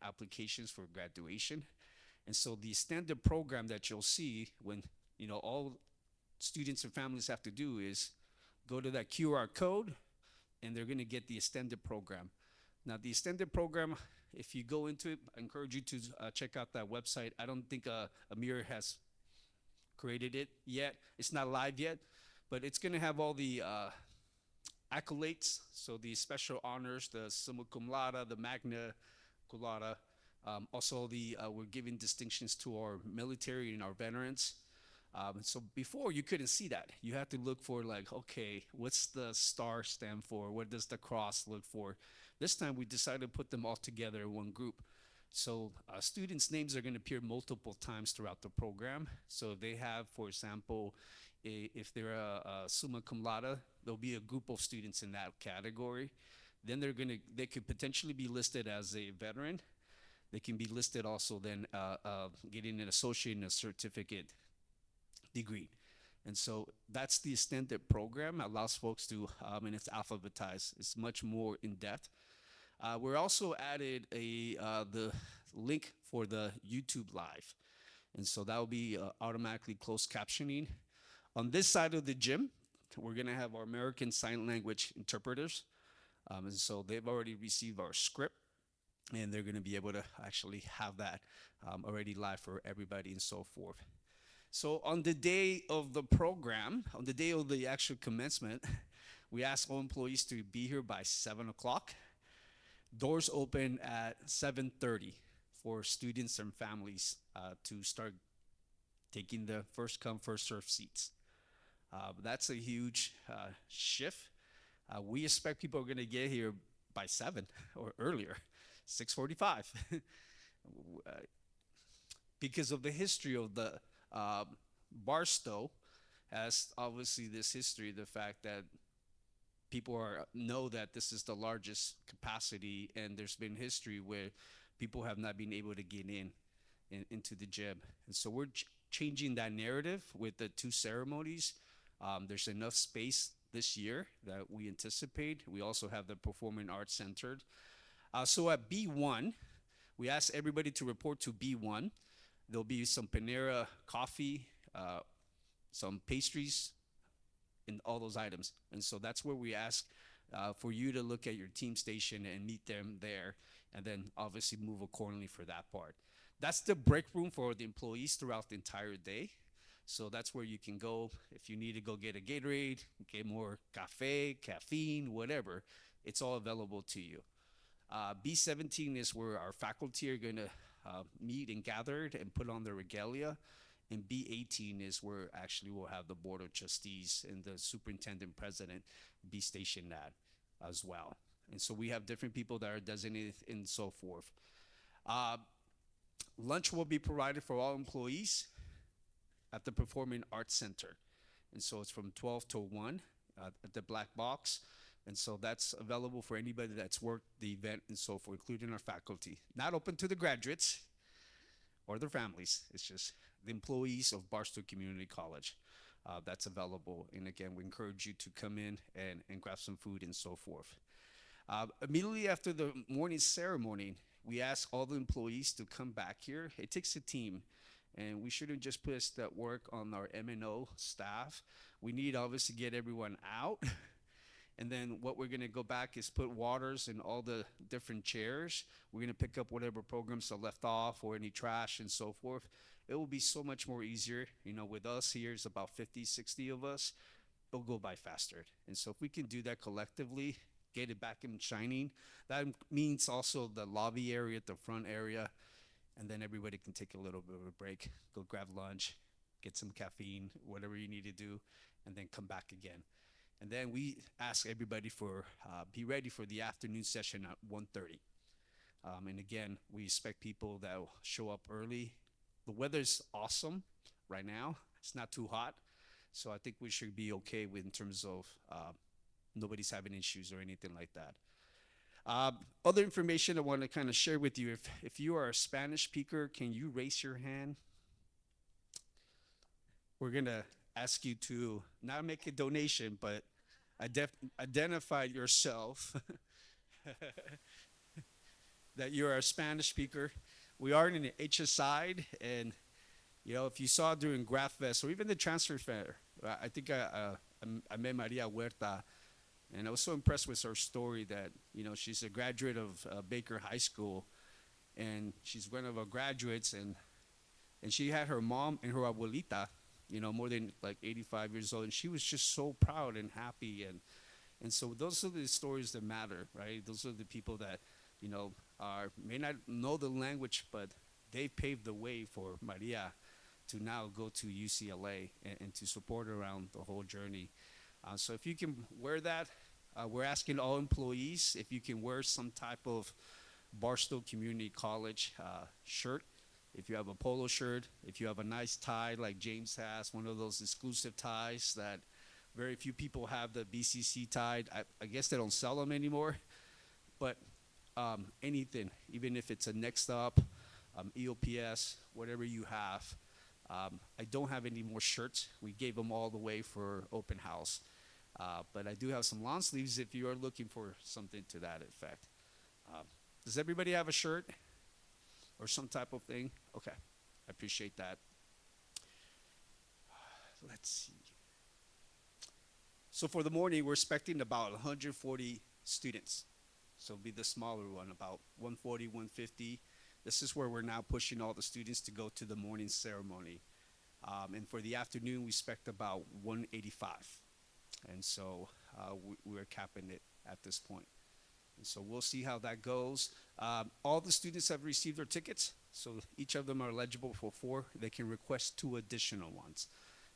applications for graduation. And so the standard program that you'll see when, all students and families have to do is go to that QR code and they're going to get the extended program. Now, the extended program, if you go into it, I encourage you to check out that website. I don't think Amir has created it yet. It's not live yet, but it's going to have all the accolades. So the special honors, the summa cum laude, the magna cum laude. Also, we're giving distinctions to our military and our veterans. So before you couldn't see that. You had to look for like, okay, what's the star stand for? What does the cross look for? This time we decided to put them all together in one group. So students' names are going to appear multiple times throughout the program. So if they have, for example, if they're a summa cum laude, there'll be a group of students in that category. Then they could potentially be listed as a veteran. They can be listed also then getting an associate and a certificate degree. And so that's the extended program, allows folks to, and it's alphabetized. It's much more in depth. We're also added the link for the YouTube Live. And so that will be automatically closed captioning. On this side of the gym, we're going to have our American Sign Language interpreters. And so they've already received our script, and they're going to be able to actually have that already live for everybody and so forth. So on the day of the program, on the day of the actual commencement, we ask all employees to be here by 7 o'clock. Doors open at 7:30 for students and families to start taking the first come, first serve seats. That's a huge shift. We expect people are going to get here by 7 or earlier, 6:45. Because of the history of the Barstow has obviously this history, the fact that people know that this is the largest capacity, and there's been history where people have not been able to get into the gym. And so we're changing that narrative with the two ceremonies. There's enough space this year that we anticipate. We also have the Performing Arts Center. So at B1, we ask everybody to report to B1. There'll be some Panera coffee, some pastries, and all those items. And so that's where we ask for you to look at your team station and meet them there, and then obviously move accordingly for that part. That's the break room for the employees throughout the entire day. So that's where you can go if you need to go get a Gatorade, get more caffeine, whatever. It's all available to you. B17 is where our faculty are going to meet and gather and put on their regalia. And B18 is where actually we'll have the Board of Trustees and the Superintendent President be stationed at as well. And so we have different people that are designated and so forth. Lunch will be provided for all employees at the Performing Arts Center. And so it's from 12 to 1 at the Black Box. And so that's available for anybody that's worked the event and so forth, including our faculty. Not open to the graduates or their families. It's just the employees of Barstow Community College that's available. And again, we encourage you to come in and grab some food and so forth. Immediately after the morning ceremony, we ask all the employees to come back here. It takes a team. And we shouldn't just put that work on our M&O staff. We need obviously get everyone out. And then what we're gonna go back is put waters in all the different chairs. We're gonna pick up whatever programs are left off or any trash and so forth. It will be so much more easier. With us here, it's about 50, 60 of us. It'll go by faster. And so if we can do that collectively, get it back in shining, that means also the lobby area, the front area, and then everybody can take a little bit of a break, go grab lunch, get some caffeine, whatever you need to do, and then come back again. And then we ask everybody be ready for the afternoon session at 1:30. And again, we expect people that will show up early. The weather's awesome right now. It's not too hot. So I think we should be okay in terms of nobody's having issues or anything like that. Other information I want to kind of share with you. If you are a Spanish speaker, can you raise your hand? We're going to ask you to not make a donation, but identify yourself. that you're a Spanish speaker. We are in the HS side, and if you saw during Graph Fest or even the transfer fair, I think I met Maria Huerta, and I was so impressed with her story that she's a graduate of Baker High School, and she's one of our graduates, and she had her mom and her abuelita, more than like 85 years old, and she was just so proud and happy, and so those are the stories that matter, right? Those are the people that may not know the language, but they paved the way for Maria to now go to UCLA and to support her around the whole journey. So if you can wear that, we're asking all employees if you can wear some type of Barstow Community College shirt. If you have a polo shirt, if you have a nice tie like James has, one of those exclusive ties that very few people have, the BCC tie. I guess they don't sell them anymore, but anything, even if it's a Next Up, EOPS, whatever you have. I don't have any more shirts. We gave them all the way for open house. But I do have some long sleeves if you are looking for something to that effect. Does everybody have a shirt or some type of thing? Okay, I appreciate that. Let's see. So for the morning, we're expecting about 140 students. So it'll be the smaller one, about 140, 150. This is where we're now pushing all the students to go to the morning ceremony. And for the afternoon, we expect about 185. And so we're capping it at this point. And so we'll see how that goes. All the students have received their tickets, so each of them are eligible for 4. They can request 2 additional ones.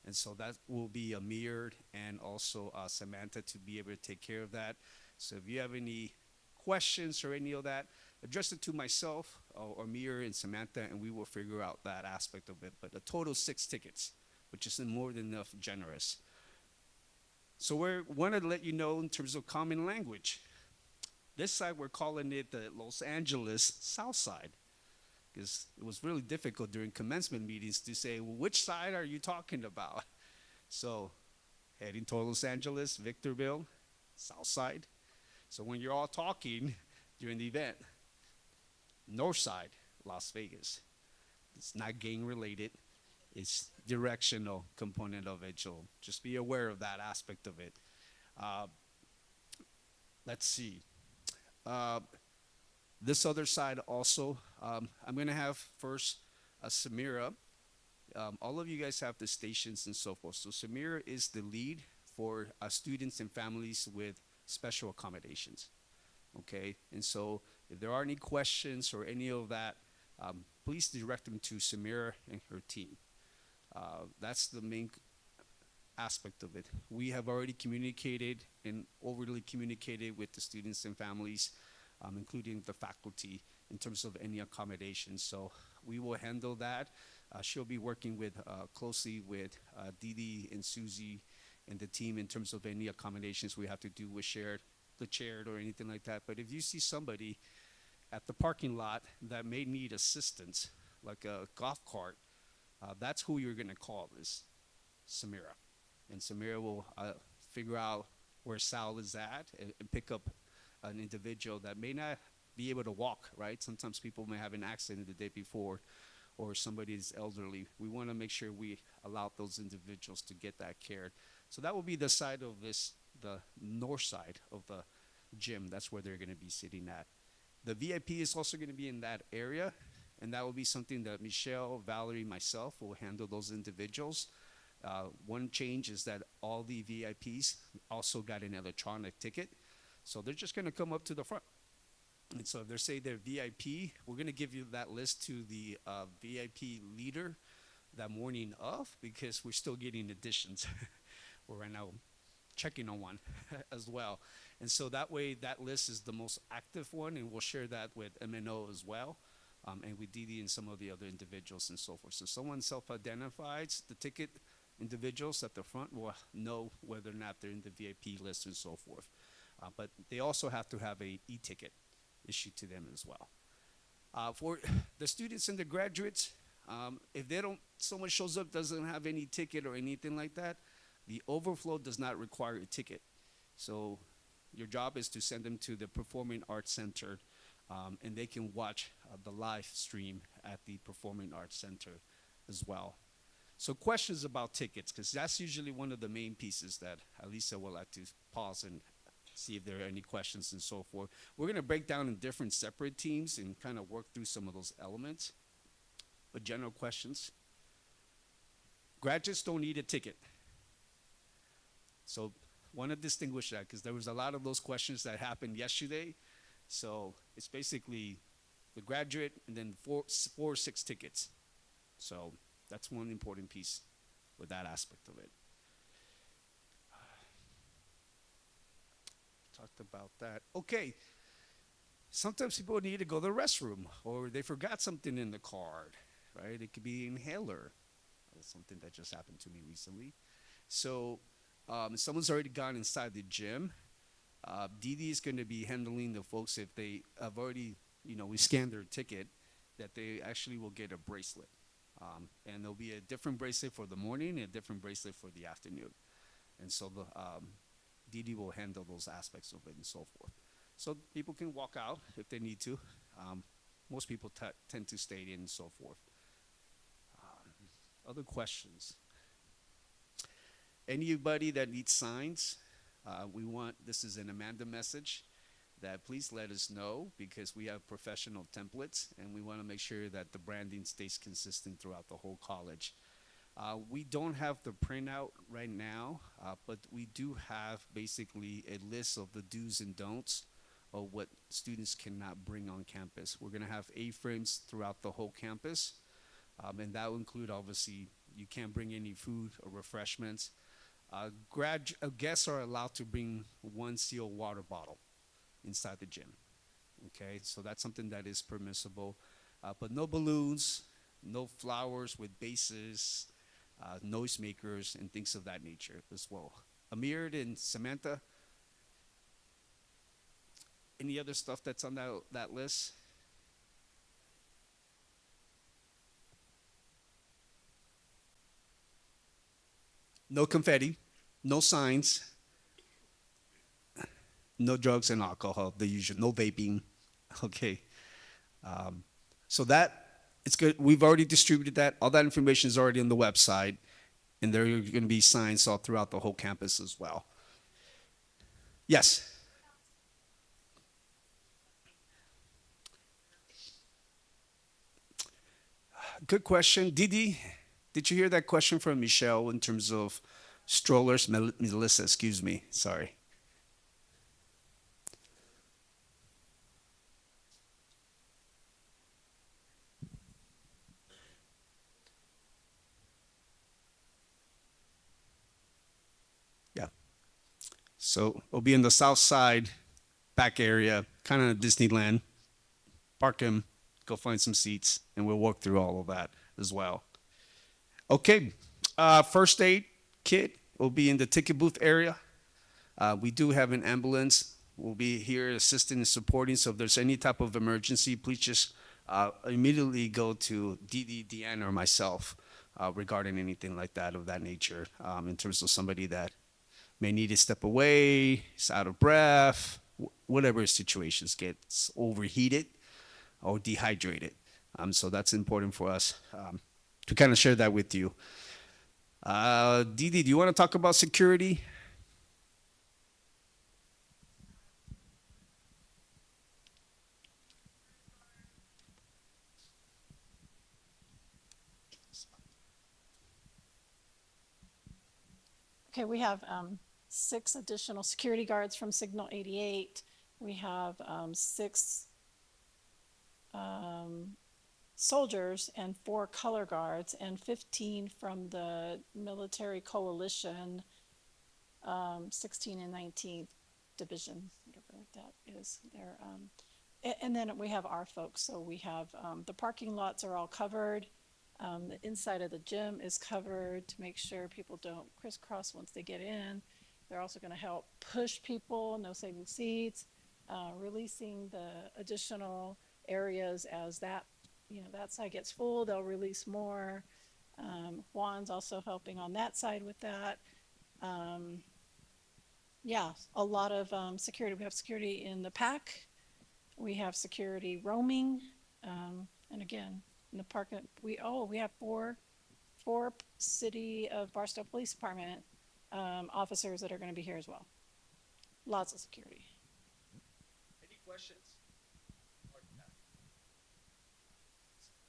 And so that will be Amir and also Samantha to be able to take care of that. So if you have any questions or any of that, address it to myself or Amir and Samantha, and we will figure out that aspect of it. But a total 6 tickets, which is more than enough generous. So we want to let you know in terms of common language. This side, we're calling it the Los Angeles South Side, because it was really difficult during commencement meetings to say, well, which side are you talking about? So heading to Los Angeles, Victorville, South Side. So when you're all talking during the event, North Side, Las Vegas. It's not gang related. It's directional component of it. So just be aware of that aspect of it. Let's see. This other side also, I'm going to have first Samira. All of you guys have the stations and so forth. So Samira is the lead for students and families with special accommodations. Okay, and so if there are any questions or any of that, please direct them to Samira and her team. That's the main aspect of it. We have already communicated and overly communicated with the students and families, including the faculty, in terms of any accommodations. So we will handle that. She'll be working closely with Didi and Susie and the team in terms of any accommodations we have to do with the chaired or anything like that. But if you see somebody at the parking lot that may need assistance, like a golf cart, that's who you're going to call, is Samira. And Samira will figure out where Sal is at and pick up an individual that may not be able to walk, right? Sometimes people may have an accident the day before, or somebody is elderly. We want to make sure we allow those individuals to get that care. So that will be the side of the north side of the gym. That's where they're going to be sitting at. The VIP is also going to be in that area, and that will be something that Michelle, Valerie, myself will handle those individuals. One change is that all the VIPs also got an electronic ticket, so they're just going to come up to the front. And so if they say they're VIP, we're going to give you that list to the VIP leader that morning of, because we're still getting additions. We're right now checking on one as well. And so that way, that list is the most active one, and we'll share that with MNO as well, and with Didi and some of the other individuals and so forth. So someone self-identifies the ticket individuals at the front will know whether or not they're in the VIP list and so forth. But they also have to have a e-ticket issued to them as well. For the students and the graduates, if someone shows up, doesn't have any ticket or anything like that, the overflow does not require a ticket. So your job is to send them to the Performing Arts Center and they can watch the live stream at the Performing Arts Center as well. So questions about tickets, because that's usually one of the main pieces that Alisa will like to pause and see if there are any questions and so forth. We're going to break down in different separate teams and kind of work through some of those elements. But general questions. Graduates don't need a ticket. So want to distinguish that because there was a lot of those questions that happened yesterday. So it's basically the graduate and then four or six tickets. So that's one important piece with that aspect of it. Talked about that. Okay. Sometimes people need to go to the restroom or they forgot something in the card, right? It could be inhaler. That's something that just happened to me recently. So someone's already gone inside the gym. Didi is going to be handling the folks if they have already, we scanned their ticket, that they actually will get a bracelet. And there'll be a different bracelet for the morning and a different bracelet for the afternoon. And so the Didi will handle those aspects of it and so forth. So people can walk out if they need to. Most people tend to stay in and so forth. Other questions? Anybody that needs signs, this is an Amanda message, that please let us know because we have professional templates and we want to make sure that the branding stays consistent throughout the whole college. We don't have the printout right now, but we do have basically a list of the do's and don'ts of what students cannot bring on campus. We're going to have A-frames throughout the whole campus, and that will include, obviously, you can't bring any food or refreshments. Guests are allowed to bring one sealed water bottle inside the gym. Okay, so that's something that is permissible, but no balloons, no flowers with bases, noisemakers, and things of that nature as well. Amir and Samantha, any other stuff that's on that list? No confetti, no signs, no drugs and alcohol, the usual, no vaping. Okay. So that, it's good. We've already distributed that. All that information is already on the website, and there are going to be signs all throughout the whole campus as well. Yes. Good question. Didi, did you hear that question from Michelle in terms of strollers? Melissa, excuse me. Sorry. Yeah. So it'll be in the south side, back area, kind of Disneyland. Park him, go find some seats, and we'll walk through all of that as well. Okay. First aid kit will be in the ticket booth area. We do have an ambulance. We'll be here assisting and supporting. So if there's any type of emergency, please just immediately go to Didi, Deanna, or myself regarding anything like that of that nature in terms of somebody that may need to step away, is out of breath, whatever situations, gets overheated or dehydrated. So that's important for us to kind of share that with you. Didi, do you want to talk about security? Okay, we have 6 additional security guards from Signal 88. We have 6 soldiers and 4 color guards and 15 from the military coalition, 16 and 19th division, whatever that is there. And then we have our folks. So we have the parking lots are all covered. The inside of the gym is covered to make sure people don't crisscross once they get in. They're also going to help push people, no saving seats, releasing the additional areas as that side gets full, they'll release more. Juan's also helping on that side with that. Yeah, a lot of security. We have security in the PAC we have security roaming, and again, in the park, we have four City of Barstow Police Department, officers that are gonna be here as well. Lots of security. Any questions?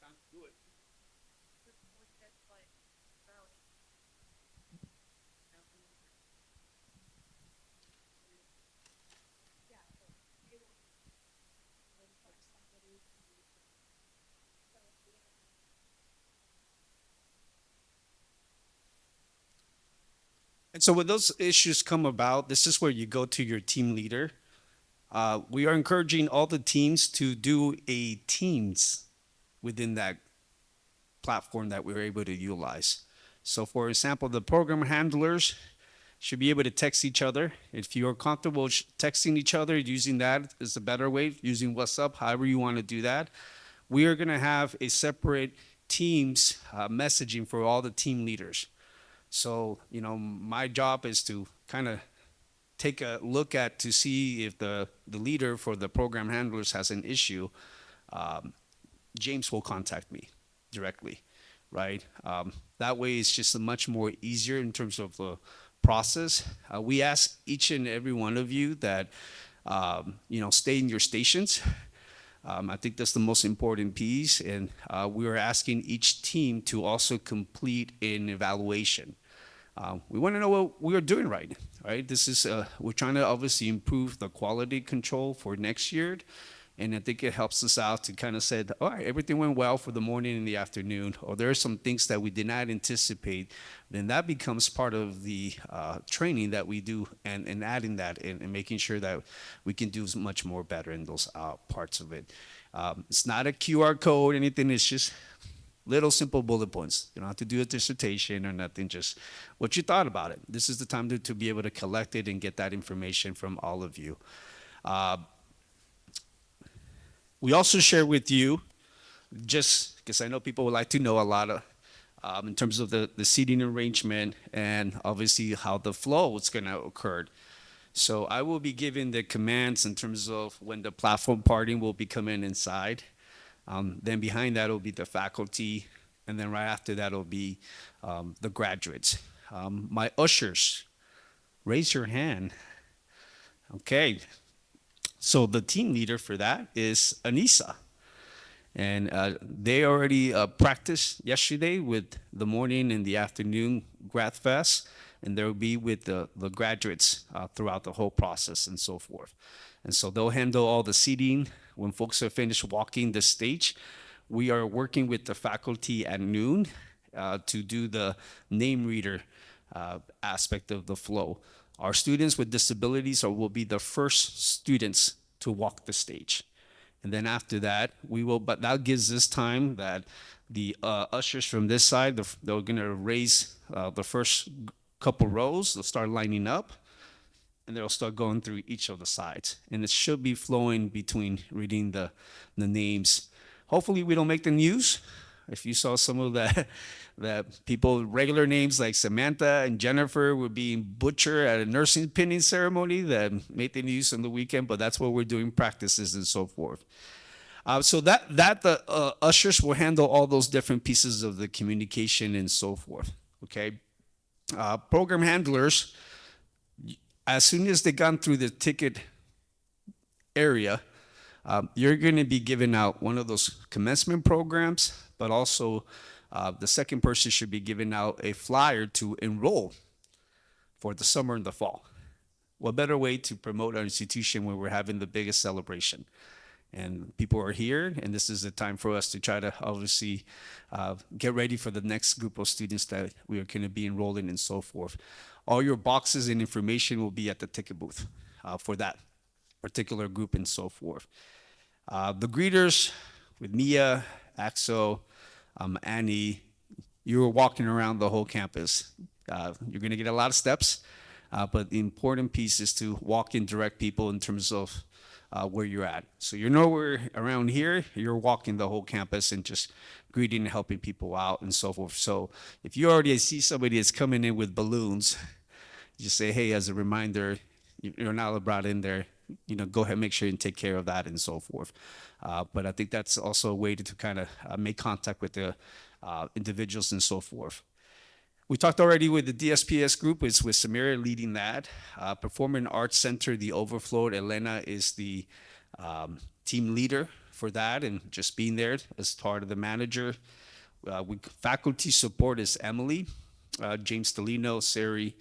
Time to do it. And so when those issues come about, this is where you go to your team leader. We are encouraging all the teams to do a teams within that platform that we're able to utilize. So for example, the program handlers should be able to text each other. If you're comfortable texting each other, using that is a better way, using WhatsApp, however you want to do that. We are going to have a separate teams messaging for all the team leaders. So, my job is to kind of take a look at to see if the leader for the program handlers has an issue. James will contact me directly, right? That way it's just much more easier in terms of the process. We ask each and every one of you that, stay in your stations. I think that's the most important piece. And we are asking each team to also complete an evaluation. We want to know what we are doing right? This is, we're trying to obviously improve the quality control for next year. And I think it helps us out to kind of say, all right, everything went well for the morning and the afternoon, or there are some things that we did not anticipate. Then that becomes part of the training that we do, and adding that and making sure that we can do much more better in those parts of it. It's not a QR code, anything. It's just little simple bullet points. You don't have to do a dissertation or nothing, just what you thought about it. This is the time to be able to collect it and get that information from all of you. We also share with you, just because I know people would like to know a lot of, in terms of the seating arrangement and obviously how the flow is going to occur. So I will be giving the commands in terms of when the platform parting will be coming inside. Then behind that will be the faculty, and then right after that will be the graduates. My ushers, raise your hand. Okay. So the team leader for that is Anissa. And they already practiced yesterday with the morning and the afternoon Grad Fest, and they'll be with the graduates throughout the whole process and so forth. And so they'll handle all the seating. When folks are finished walking the stage, we are working with the faculty at noon to do the name reader aspect of the flow. Our students with disabilities will be the first students to walk the stage. And then after that, but that gives us time that the ushers from this side, they're gonna raise the first couple rows, they'll start lining up, and they'll start going through each of the sides. And it should be flowing between reading the names. Hopefully we don't make the news. If you saw some of the people, regular names like Samantha and Jennifer were being butchered at a nursing pinning ceremony that made the news on the weekend, but that's what we're doing, practices and so forth. So that the ushers will handle all those different pieces of the communication and so forth, okay? Program handlers, as soon as they gone through the ticket area, you're going to be giving out one of those commencement programs, but also the second person should be giving out a flyer to enroll for the summer and the fall. What better way to promote our institution when we're having the biggest celebration? And people are here, and this is the time for us to try to obviously get ready for the next group of students that we are going to be enrolling and so forth. All your boxes and information will be at the ticket booth for that particular group and so forth. The greeters with Mia, Axel, Annie, you're walking around the whole campus. You're going to get a lot of steps, but the important piece is to walk and direct people in terms of where you're at. So you're nowhere around here, you're walking the whole campus and just greeting and helping people out and so forth. So if you already see somebody that's coming in with balloons, just say, hey, as a reminder, you're not allowed in there. go ahead and make sure and take care of that and so forth. But I think that's also a way to kind of make contact with the individuals and so forth. We talked already with the DSPS group, it's with Samira leading that. Performing Arts Center, the Overflow, Elena is the team leader for that and just being there as part of the manager. Faculty support is Emily, James Delino, Sari.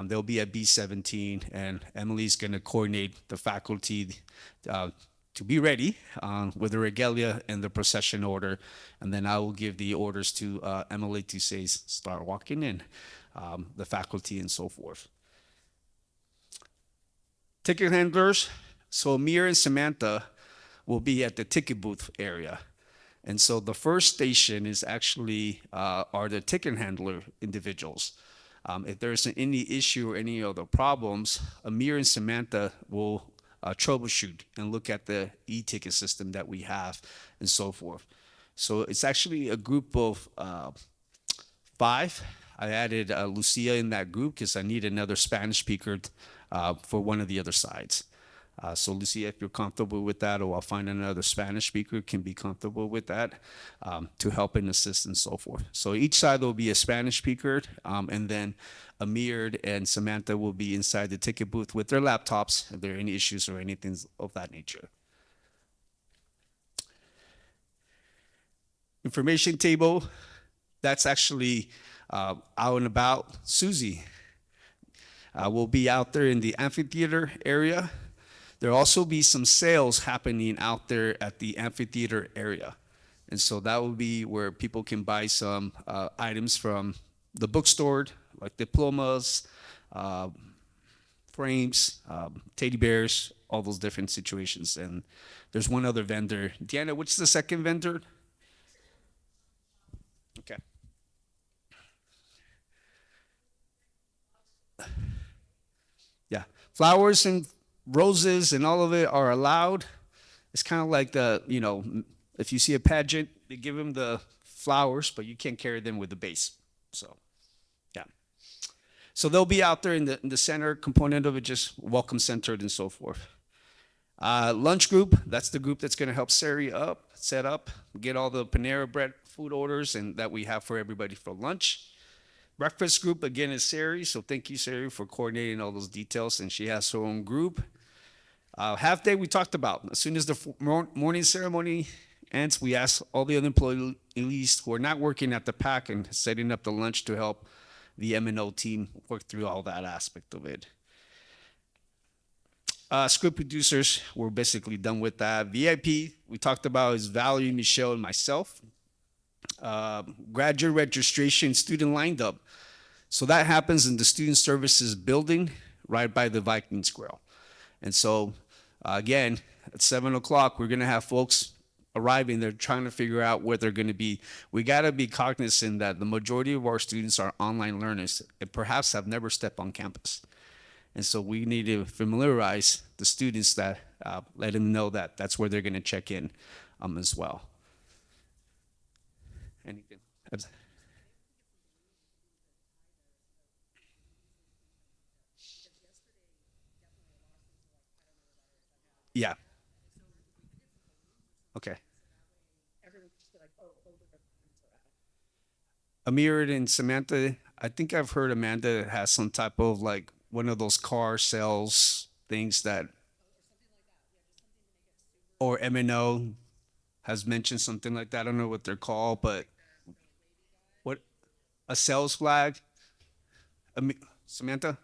They'll be at B17, and Emily's going to coordinate the faculty to be ready with the regalia and the procession order. And then I will give the orders to Emily to say, start walking in, the faculty and so forth. Ticket handlers, so Amir and Samantha will be at the ticket booth area. And so the first station is actually are the ticket handler individuals. If there's any issue or any other problems, Amir and Samantha will troubleshoot and look at the e-ticket system that we have and so forth. So it's actually a group of 5. I added Lucia in that group because I need another Spanish speaker for one of the other sides. So Lucia, if you're comfortable with that, or I'll find another Spanish speaker can be comfortable with that to help and assist and so forth. So each side will be a Spanish speaker, and then Amir and Samantha will be inside the ticket booth with their laptops if there are any issues or anything of that nature. Information table, that's actually out and about. Susie will be out there in the amphitheater area. There'll also be some sales happening out there at the amphitheater area. And so that will be where people can buy some items from the bookstore, like diplomas, frames, teddy bears, all those different situations. And there's one other vendor. Deanna, which is the second vendor? Okay. Yeah, flowers and roses and all of it are allowed. It's kind of like if you see a pageant, they give them the flowers, but you can't carry them with the base. So, yeah. So they'll be out there in the center component of it, just welcome centered and so forth. Lunch group, that's the group that's going to help Sari set up, get all the Panera Bread food orders and that we have for everybody for lunch. Breakfast group, again, is Sari, so thank you, Sari, for coordinating all those details, and she has her own group. Half day we talked about. As soon as the morning ceremony ends, we ask all the other employees who are not working at the PAC and setting up the lunch to help the M&O team work through all that aspect of it. Script producers, we're basically done with that. VIP, we talked about is Valerie, Michelle, and myself. Graduate registration, student lined up. So that happens in the student services building right by the Vikings Grill. And so, again, at 7 o'clock, we're going to have folks arriving. They're trying to figure out where they're going to be. We got to be cognizant that the majority of our students are online learners and perhaps have never stepped on campus. And so we need to familiarize the students that let them know that that's where they're going to check in as well. Anything? Yeah. Okay. Amir and Samantha, I think I've heard Amanda has some type of like one of those car sales things that, or M&O has mentioned something like that. I don't know what they're called, but what, a sales flag? Samantha?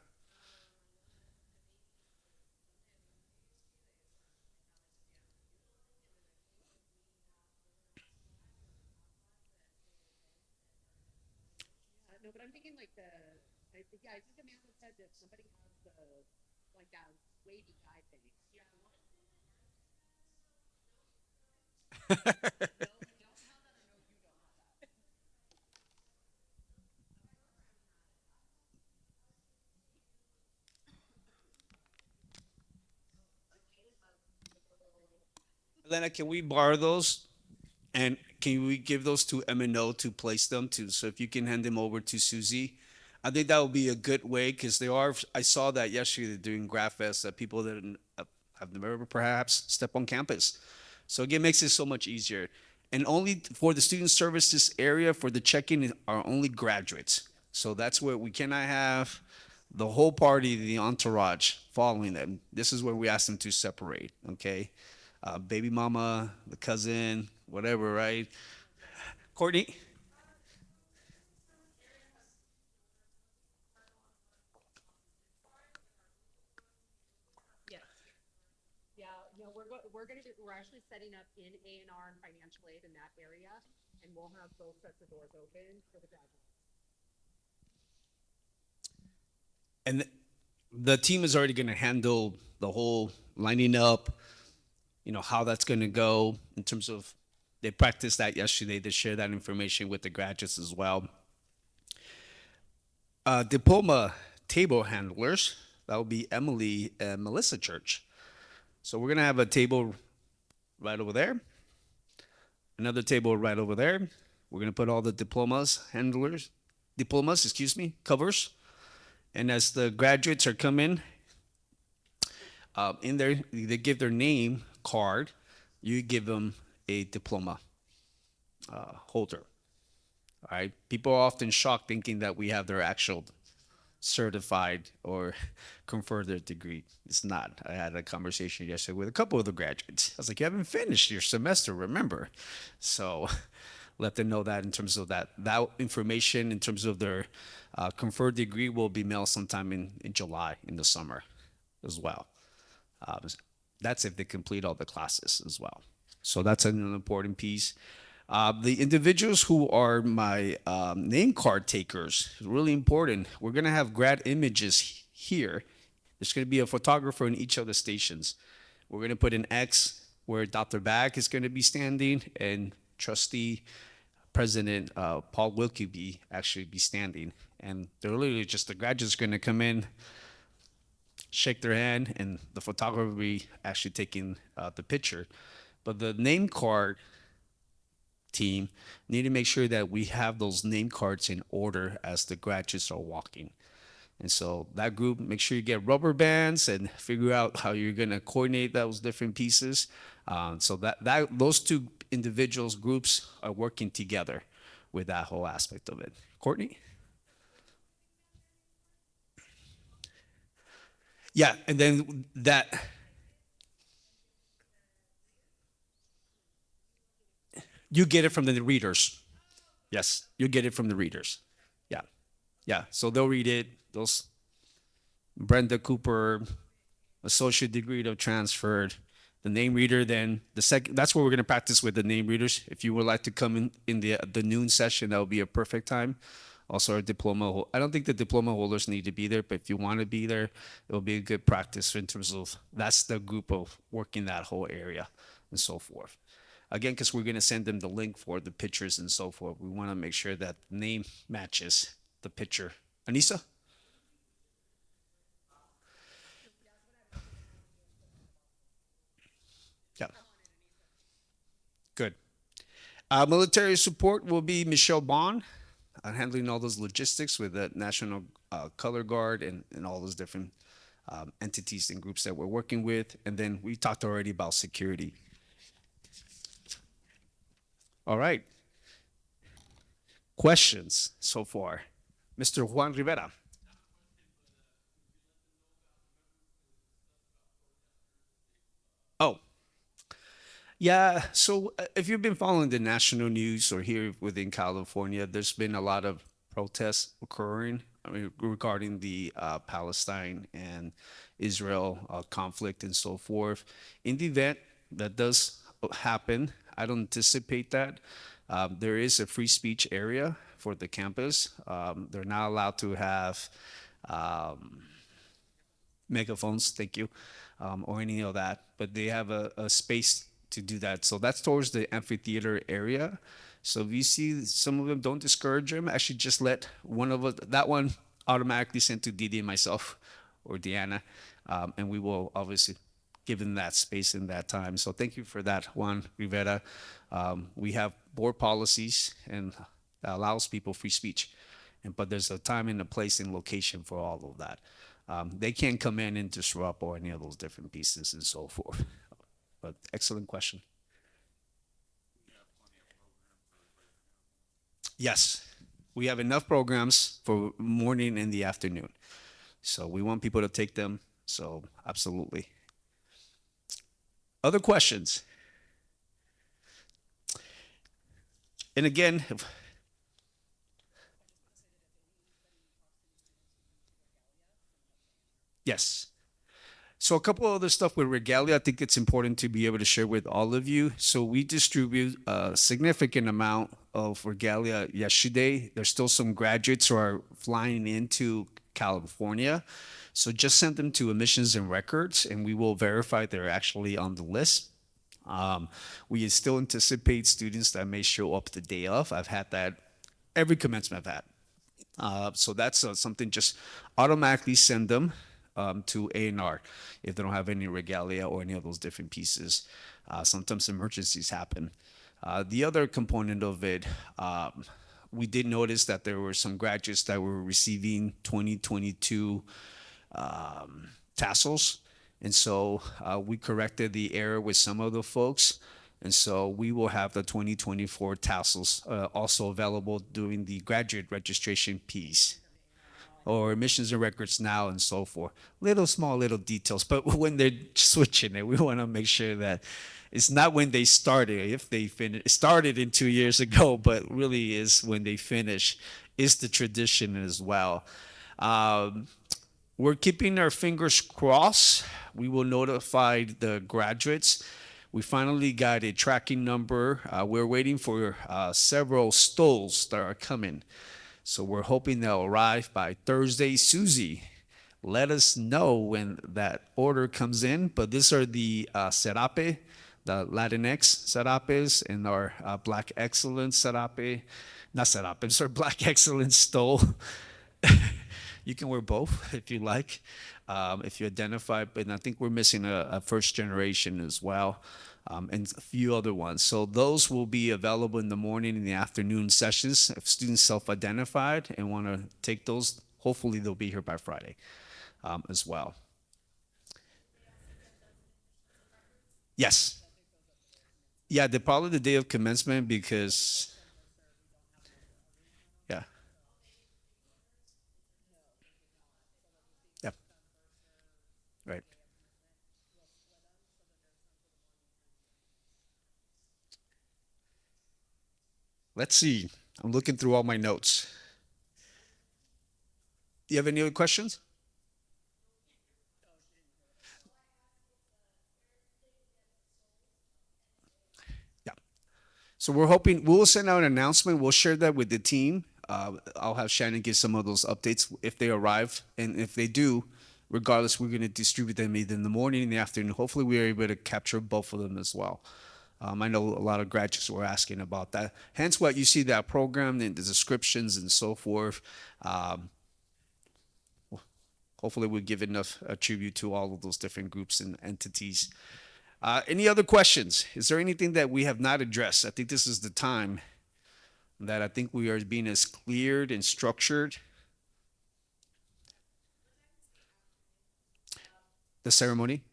No, but I'm thinking like yeah, I think Amanda said that somebody has like that wavy guy thing. Yeah. Elena, can we borrow those? And can we give those to M&O to place them to? So if you can hand them over to Susie, I think that would be a good way because they are. I saw that yesterday they're doing GraphFest that people that have never perhaps stepped on campus. So again, makes it so much easier. And only for the student services area for the check-in are only graduates. So that's where we cannot have the whole party, the entourage following them. This is where we ask them to separate, okay? Baby mama, the cousin, whatever, right? Courtney? Yes. Yeah, we're actually setting up in A&R and financial aid in that area, and we'll have both sets of doors open for the graduates. And the team is already going to handle the whole lining up, how that's going to go in terms of they practiced that yesterday. They share that information with the graduates as well. Diploma table handlers, that will be Emily and Melissa Church. So we're going to have a table right over there, another table right over there. We're going to put all the diplomas, covers. And as the graduates are coming in there, they give their name card. You give them a diploma holder. All right. People are often shocked thinking that we have their actual certified or conferred their degree. It's not. I had a conversation yesterday with a couple of the graduates. I was like, you haven't finished your semester, remember? So let them know that in terms of that information, in terms of their conferred degree, will be mailed sometime in July in the summer as well. That's if they complete all the classes as well. So that's an important piece. The individuals who are my name card takers, really important. We're going to have grad images here. There's going to be a photographer in each of the stations. We're going to put an X where Dr. Bag is going to be standing and Trustee President Paul Wilkie actually be standing. And they're literally just the graduates going to come in, shake their hand, and the photographer will be actually taking the picture. But the name card team need to make sure that we have those name cards in order as the graduates are walking. And so that group, make sure you get rubber bands and figure out how you're going to coordinate those different pieces. So that those two individuals groups are working together with that whole aspect of it. Courtney? Yeah, and then that. You get it from the readers. Yes, you get it from the readers. Yeah, yeah. So they'll read it. Those Brenda Cooper, associate degree to transferred. The name reader. Then the second. That's where we're gonna practice with the name readers. If you would like to come in the noon session, that would be a perfect time. Also, our diploma. I don't think the diploma holders need to be there, but if you want to be there, it will be a good practice in terms of that's the group of working that whole area and so forth. Again, because we're going to send them the link for the pictures and so forth. We want to make sure that the name matches the picture. Anissa? Yeah. Good. Military support will be Michelle Bond, handling all those logistics with the National Color Guard and all those different entities and groups that we're working with. And then we talked already about security. All right. Questions so far? Mr. Juan Rivera. Oh, yeah. So if you've been following the national news or here within California, there's been a lot of protests occurring, I mean, regarding the Palestine and Israel conflict and so forth. In the event that does happen, I don't anticipate that. There is a free speech area for the campus. They're not allowed to have um, megaphones, thank you, or any of that, but they have a space to do that. So that's towards the amphitheater area. So if you see some of them, don't discourage them. Actually, just let one of us, that one automatically sent to Didi and myself or Deanna, and we will obviously give them that space in that time. So thank you for that, Juan Rivera. We have board policies and that allows people free speech, but there's a time and a place and location for all of that. They can't come in and disrupt or any of those different pieces and so forth. But excellent question. Yes, we have enough programs for morning and the afternoon. So we want people to take them. So absolutely. Other questions? And again, yes. So a couple other stuff with Regalia, I think it's important to be able to share with all of you. So we distribute a significant amount of Regalia yesterday. There's still some graduates who are flying into California. So just send them to admissions and records, and we will verify they're actually on the list. We still anticipate students that may show up the day of. I've had that every commencement I've had. So that's something, just automatically send them to A&R if they don't have any regalia or any of those different pieces. Sometimes emergencies happen. The other component of it, we did notice that there were some graduates that were receiving 2022 tassels. And so we corrected the error with some of the folks. And so we will have the 2024 tassels also available during the graduate registration piece or admissions and records now and so forth. Little small little details, but when they're switching it, we want to make sure that it's not when they started. If they started in 2 years ago, but really is when they finish, is the tradition as well. We're keeping our fingers crossed. We will notify the graduates. We finally got a tracking number. We're waiting for several stoles that are coming. So we're hoping they'll arrive by Thursday. Susie, let us know when that order comes in. But these are the serape, the Latinx serapes, and our Black Excellence serape. Not serape, sorry, Black Excellence stole. You can wear both if you like, if you identify. But I think we're missing a first generation as well. And a few other ones. So those will be available in the morning and the afternoon sessions. If students self-identified and want to take those, hopefully they'll be here by Friday as well. Yes. Yeah, probably the day of commencement because, yeah, yeah, right. Let's see. I'm looking through all my notes. Do you have any other questions? Yeah. So we're hoping we'll send out an announcement. We'll share that with the team. I'll have Shannon give some of those updates if they arrive, and if they do, regardless, we're going to distribute them either in the morning and the afternoon. Hopefully, we are able to capture both of them as well. I know a lot of graduates were asking about that. Hence, what you see that program and the descriptions and so forth. Um, Hopefully, we'll give enough tribute to all of those different groups and entities. Any other questions? Is there anything that we have not addressed? I think this is the time that I think we are being as cleared and structured. The ceremony.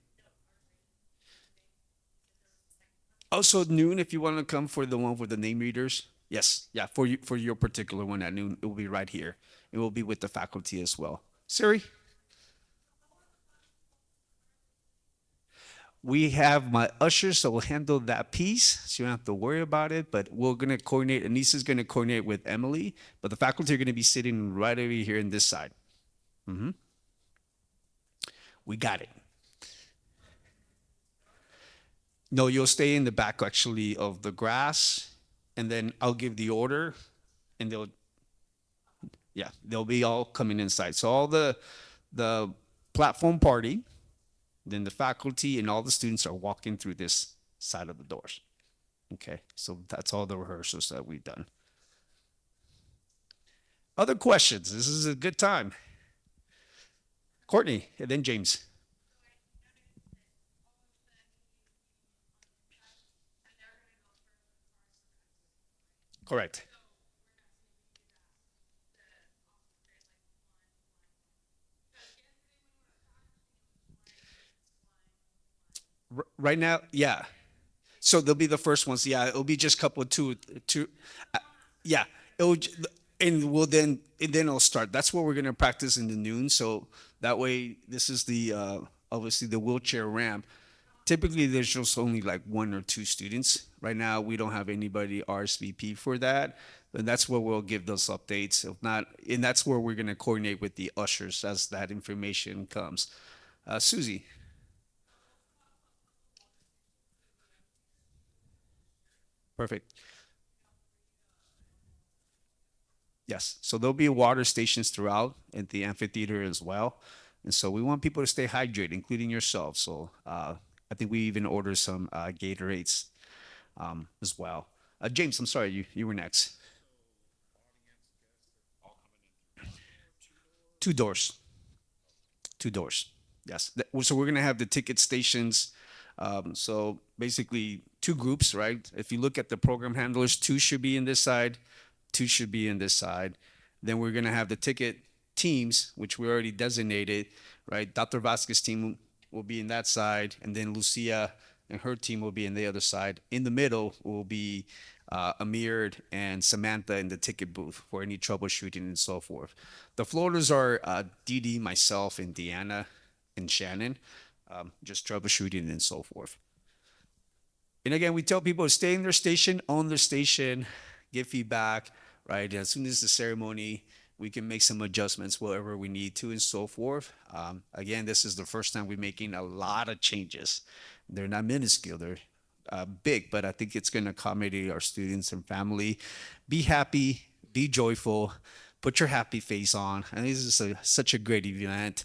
Also noon, if you want to come for the one with the name readers. Yes, yeah, for your particular one at noon, it will be right here. It will be with the faculty as well. Siri, we have my ushers that will handle that piece, so you don't have to worry about it. But we're gonna coordinate. Anissa's gonna coordinate with Emily, but the faculty are gonna be sitting right over here in this side. We got it. No, you'll stay in the back actually of the grass, and then I'll give the order, and they'll be all coming inside. So all the platform party, then the faculty and all the students are walking through this side of the doors. Okay, so that's all the rehearsals that we've done. Other questions? This is a good time. Courtney, and then James. Correct. Right now, yeah. So they'll be the first ones. Yeah, it'll be just couple of two. Yeah, it'll j- and we'll then it'll start. That's what we're gonna practice in the noon. So that way, this is the obviously the wheelchair ramp. Typically, there's just only like one or two students. Right now, we don't have anybody RSVP for that. And that's where we'll give those updates. If not, and that's where we're gonna coordinate with the ushers as that information comes. Susie. Perfect. Yes. So there'll be water stations throughout at the amphitheater as well. And so we want people to stay hydrated, including yourself. So I think we even order some Gatorades as well. James, I'm sorry, you were next. Two doors. Two doors. Yes. So we're gonna have the ticket stations. So basically, two groups, right? If you look at the program handlers, two should be in this side, two should be in this side. Then we're gonna have the ticket teams, which we already designated, right? Dr. Vasquez team will be in that side, and then Lucia and her team will be in the other side. In the middle will be Amir and Samantha in the ticket booth for any troubleshooting and so forth. The floaters are Dee Dee, myself, and Deanna and Shannon, just troubleshooting and so forth. And again, we tell people to stay in their station, own their station, give feedback, right? As soon as the ceremony, we can make some adjustments wherever we need to and so forth. Again, this is the first time we're making a lot of changes. They're not minuscule, they're big, but I think it's going to accommodate our students and family. Be happy, be joyful, put your happy face on. And this is such a great event.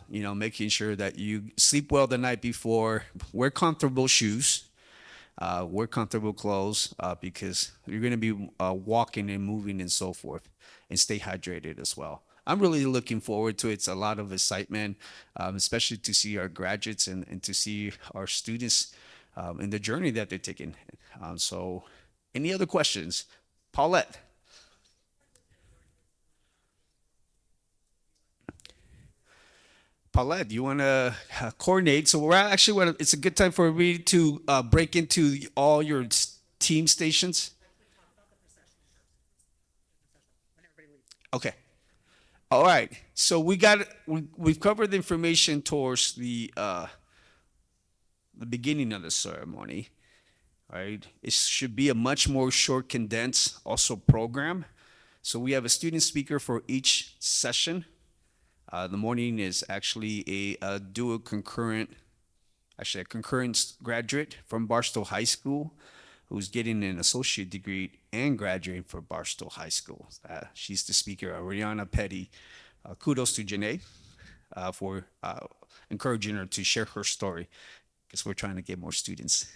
Making sure that you sleep well the night before, wear comfortable shoes, wear comfortable clothes because you're going to be walking and moving and so forth, and stay hydrated as well. I'm really looking forward to it. It's a lot of excitement, especially to see our graduates and to see our students in the journey that they're taking. So, any other questions? Paulette. Paulette, you want to coordinate? So we're actually, it's a good time for me to break into all your team stations. Okay. All right. So we've covered the information towards the beginning of the ceremony. Right. It should be a much more short, condensed, also program. So we have a student speaker for each session. The morning is actually a dual concurrent, actually a concurrent graduate from Barstow High School who's getting an associate degree and graduating from Barstow High School. She's the speaker, Ariana Petty. Kudos to Janae for encouraging her to share her story because we're trying to get more students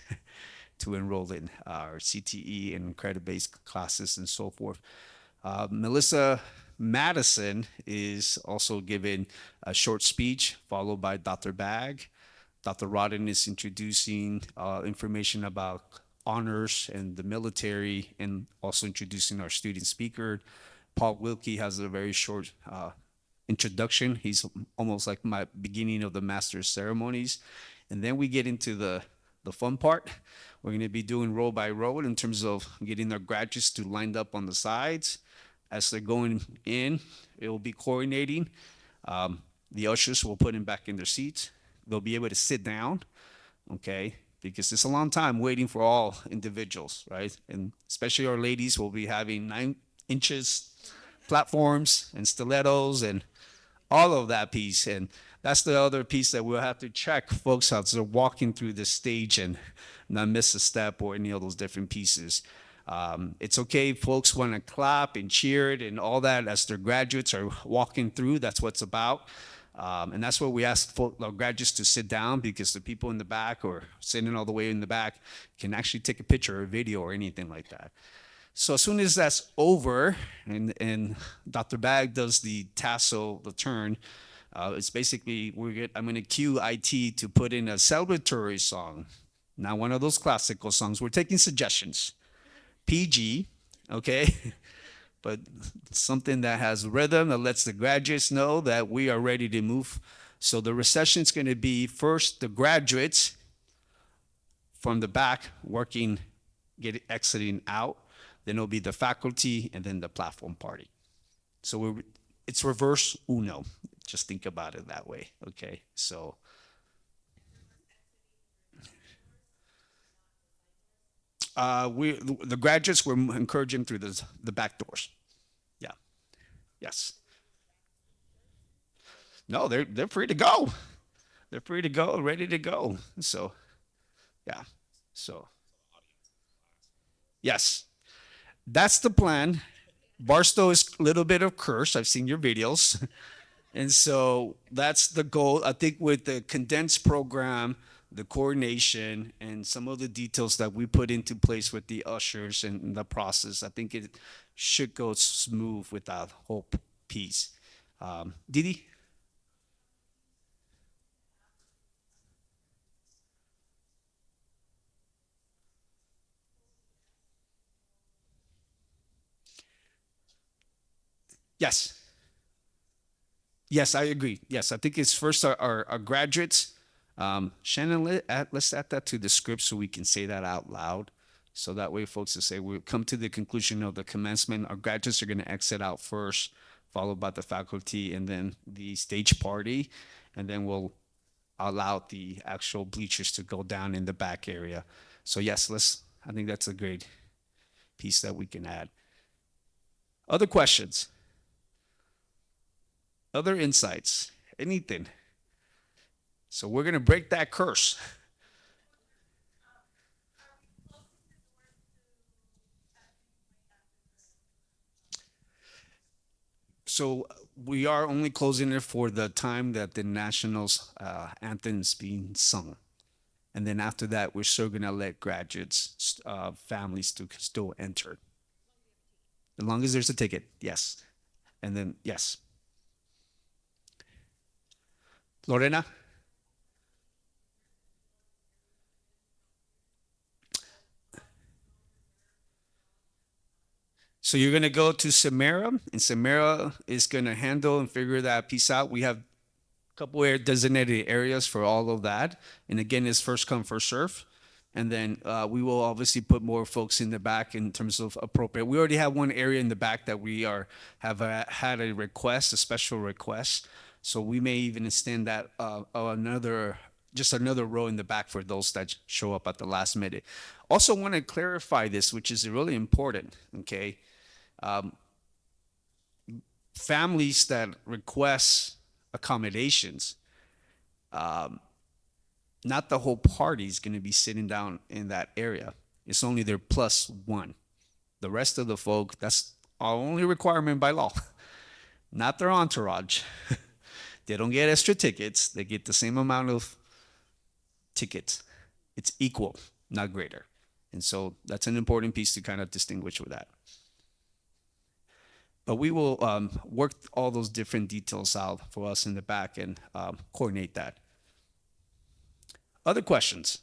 to enroll in our CTE and credit-based classes and so forth. Melissa Madison is also giving a short speech, followed by Dr. Bag. Dr. Rodden is introducing information about honors and the military, and also introducing our student speaker. Paul Wilkie has a very short introduction. He's almost like my beginning of the master's ceremonies. And then we get into the fun part. We're going to be doing row by row in terms of getting our graduates to lined up on the sides. As they're going in, it will be coordinating. The ushers will put them back in their seats. They'll be able to sit down, okay? Because it's a long time waiting for all individuals, right? And especially our ladies will be having 9 inches platforms and stilettos and all of that piece. And that's the other piece that we'll have to check folks out. So they're walking through the stage and not miss a step or any of those different pieces. It's okay if folks want to clap and cheer it and all that as their graduates are walking through. That's what it's about. And that's where we ask our graduates to sit down, because the people in the back or sitting all the way in the back can actually take a picture or a video or anything like that. So as soon as that's over and Dr. Bag does the tassel, the turn, it's basically I'm going to cue IT to put in a celebratory song. Not one of those classical songs. We're taking suggestions. PG, okay? But something that has rhythm that lets the graduates know that we are ready to move. So the recession is going to be first the graduates, from the back, working, exiting out. Then it'll be the faculty and then the platform party. So it's reverse Uno. Just think about it that way. Okay. So the graduates, we're encouraging through the back doors. Yeah. Yes. No, they're free to go. They're free to go, ready to go. So, yeah. So, yes, that's the plan. Barstow is a little bit of curse. I've seen your videos. And so that's the goal. I think with the condensed program, the coordination, and some of the details that we put into place with the ushers and the process, I think it should go smooth with that whole piece. Didi? Yes. Yes, I agree. Yes, I think it's first our graduates. Shannon, let's add that to the script so we can say that out loud. So that way folks will say, we'll come to the conclusion of the commencement. Our graduates are going to exit out first, followed by the faculty and then the stage party. And then we'll allow the actual bleachers to go down in the back area. So yes, I think that's a great piece that we can add. Other questions? Other insights? Anything? So we're going to break that curse. So we are only closing it for the time that the nationals anthem is being sung. And then after that, we're still going to let graduates, families to still enter. As long as there's a ticket, yes. And then, yes. Lorena? So you're going to go to Samara, and Samara is going to handle and figure that piece out. We have a couple of designated areas for all of that. And again, it's first come, first serve. And then we will obviously put more folks in the back in terms of appropriate. We already have one area in the back that we have had a request, a special request. So we may even extend that another row in the back for those that show up at the last minute. Also want to clarify this, which is really important, okay? Families that request accommodations, not the whole party is going to be sitting down in that area. It's only their plus one. The rest of the folk, that's our only requirement by law, not their entourage. They don't get extra tickets. They get the same amount of tickets. It's equal, not greater. And so that's an important piece to kind of distinguish with that. But we will work all those different details out for us in the back and coordinate that. Other questions?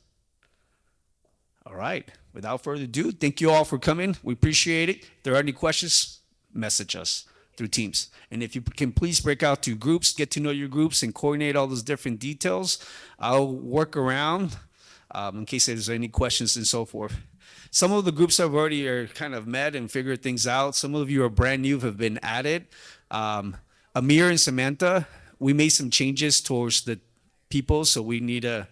All right. Without further ado, thank you all for coming. We appreciate it. If there are any questions, message us through Teams. And if you can please break out to groups, get to know your groups and coordinate all those different details. I'll work around in case there's any questions and so forth. Some of the groups have already kind of met and figured things out. Some of you are brand new, have been added. Amir and Samantha, we made some changes towards the people, so we need a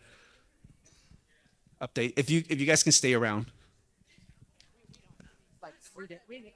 update. If you guys can stay around. Like, we